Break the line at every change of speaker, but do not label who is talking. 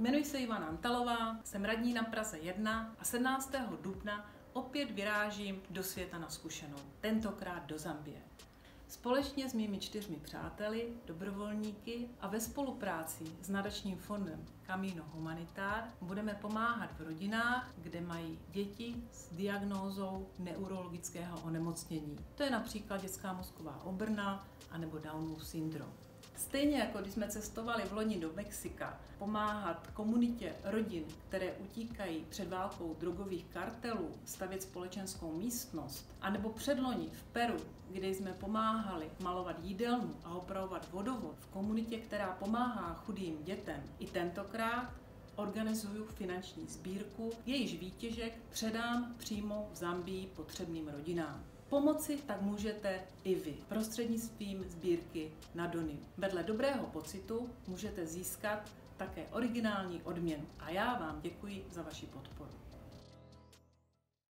Jmenuji se Ivana Antalová, jsem radní na Praze 1 a 17. dubna opět vyrážím do světa na zkušenou, tentokrát do Zambie. Společně s mými 4 přáteli, dobrovolníky a ve spolupráci s nadačním fondem Camino Humanitaire budeme pomáhat v rodinách, kde mají děti s diagnózou neurologického onemocnění. To je například dětská mozková obrna anebo Downův syndrom. Stejně jako když jsme cestovali v loni do Mexika pomáhat komunitě rodin, které utíkají před válkou drogových kartelů, stavět společenskou místnost, anebo předloni v Peru, kde jsme pomáhali malovat jídelnu a opravovat vodovod v komunitě, která pomáhá chudým dětem, i tentokrát organizuju finanční sbírku, jejíž výtěžek předám přímo v Zambii potřebným rodinám. Pomoci tak můžete i vy prostřednictvím sbírky na Doniu. Vedle dobrého pocitu můžete získat také originální odměnu a já vám děkuji za vaši podporu.